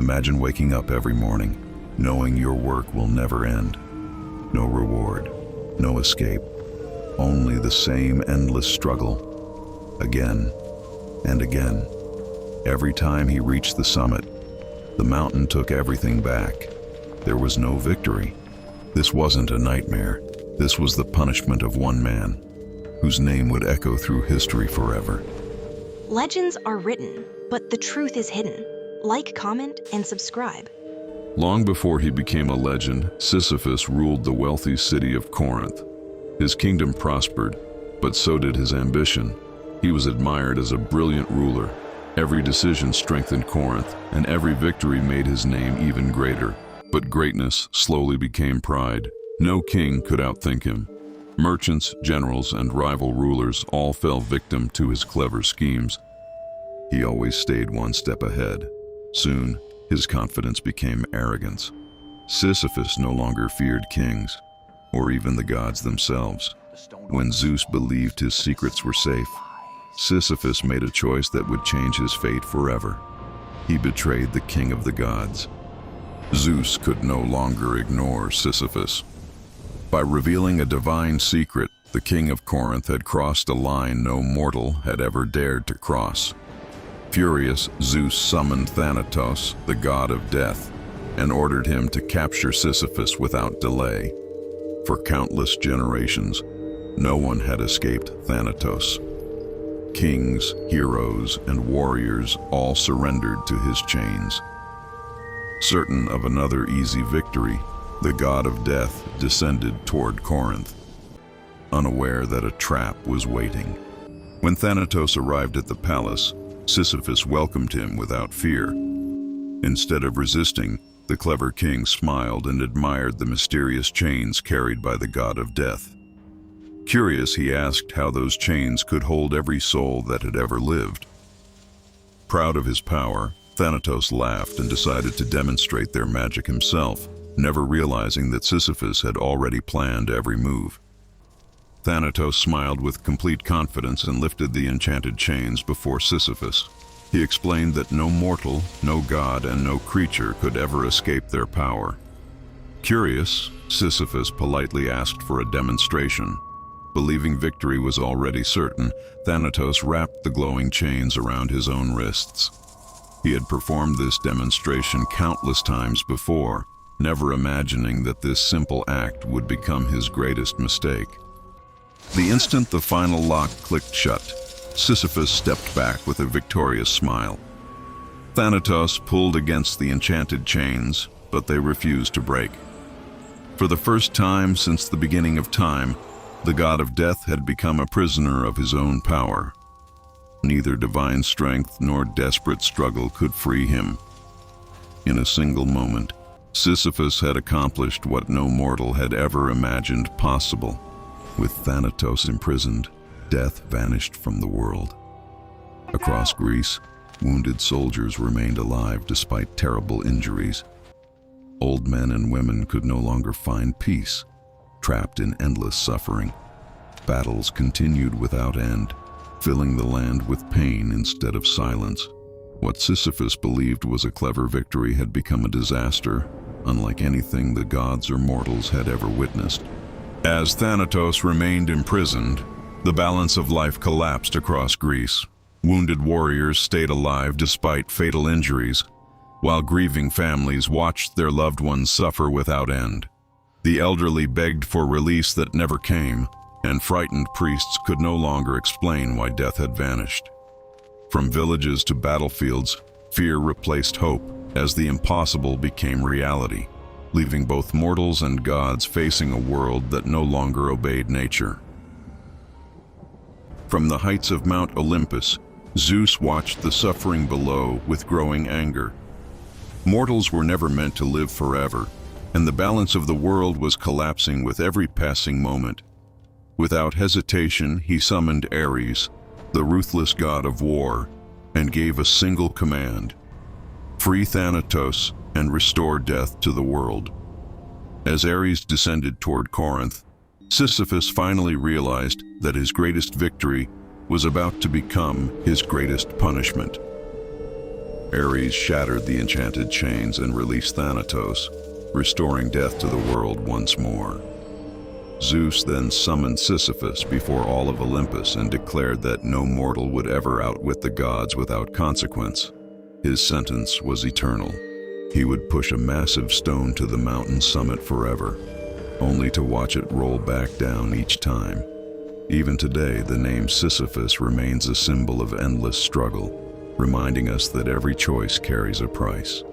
Imagine waking up every morning, knowing your work will never end. No reward, no escape, only the same endless struggle, again and again. Every time he reached the summit, the mountain took everything back. There was no victory. This wasn't a nightmare. This was the punishment of one man, whose name would echo through history forever. Legends are written, but the truth is hidden. Like, comment, and subscribe. Long before he became a legend, Sisyphus ruled the wealthy city of Corinth. His kingdom prospered, but so did his ambition. He was admired as a brilliant ruler. Every decision strengthened Corinth, and every victory made his name even greater. But greatness slowly became pride. No king could outthink him. Merchants, generals, and rival rulers all fell victim to his clever schemes. He always stayed one step ahead. Soon, his confidence became arrogance. Sisyphus no longer feared kings, or even the gods themselves. When Zeus believed his secrets were safe, Sisyphus made a choice that would change his fate forever. He betrayed the king of the gods. Zeus could no longer ignore Sisyphus. By revealing a divine secret, the king of Corinth had crossed a line no mortal had ever dared to cross. Furious, Zeus summoned Thanatos, the god of death, and ordered him to capture Sisyphus without delay. For countless generations, no one had escaped Thanatos. Kings, heroes, and warriors all surrendered to his chains. Certain of another easy victory, the god of death descended toward Corinth, unaware that a trap was waiting. When Thanatos arrived at the palace, Sisyphus welcomed him without fear. Instead of resisting, the clever king smiled and admired the mysterious chains carried by the god of death. Curious, he asked how those chains could hold every soul that had ever lived. Proud of his power, Thanatos laughed and decided to demonstrate their magic himself, never realizing that Sisyphus had already planned every move. Thanatos smiled with complete confidence and lifted the enchanted chains before Sisyphus. He explained that no mortal, no god, and no creature could ever escape their power. Curious, Sisyphus politely asked for a demonstration. Believing victory was already certain, Thanatos wrapped the glowing chains around his own wrists. He had performed this demonstration countless times before, never imagining that this simple act would become his greatest mistake. The instant the final lock clicked shut, Sisyphus stepped back with a victorious smile. Thanatos pulled against the enchanted chains, but they refused to break. For the first time since the beginning of time, the god of death had become a prisoner of his own power. Neither divine strength nor desperate struggle could free him. In a single moment, Sisyphus had accomplished what no mortal had ever imagined possible. With Thanatos imprisoned, death vanished from the world. Across Greece, wounded soldiers remained alive despite terrible injuries. Old men and women could no longer find peace, trapped in endless suffering. Battles continued without end, filling the land with pain instead of silence. What Sisyphus believed was a clever victory had become a disaster, unlike anything the gods or mortals had ever witnessed. As Thanatos remained imprisoned, the balance of life collapsed across Greece. Wounded warriors stayed alive despite fatal injuries, while grieving families watched their loved ones suffer without end. The elderly begged for release that never came, and frightened priests could no longer explain why death had vanished. From villages to battlefields, fear replaced hope as the impossible became reality, leaving both mortals and gods facing a world that no longer obeyed nature. From the heights of Mount Olympus, Zeus watched the suffering below with growing anger. Mortals were never meant to live forever, and the balance of the world was collapsing with every passing moment. Without hesitation, he summoned Ares, the ruthless god of war, and gave a single command: free Thanatos and restore death to the world. As Ares descended toward Corinth, Sisyphus finally realized that his greatest victory was about to become his greatest punishment. Ares shattered the enchanted chains and released Thanatos, restoring death to the world once more. Zeus then summoned Sisyphus before all of Olympus and declared that no mortal would ever outwit the gods without consequence. His sentence was eternal. He would push a massive stone to the mountain summit forever, only to watch it roll back down each time. Even today, the name Sisyphus remains a symbol of endless struggle, reminding us that every choice carries a price.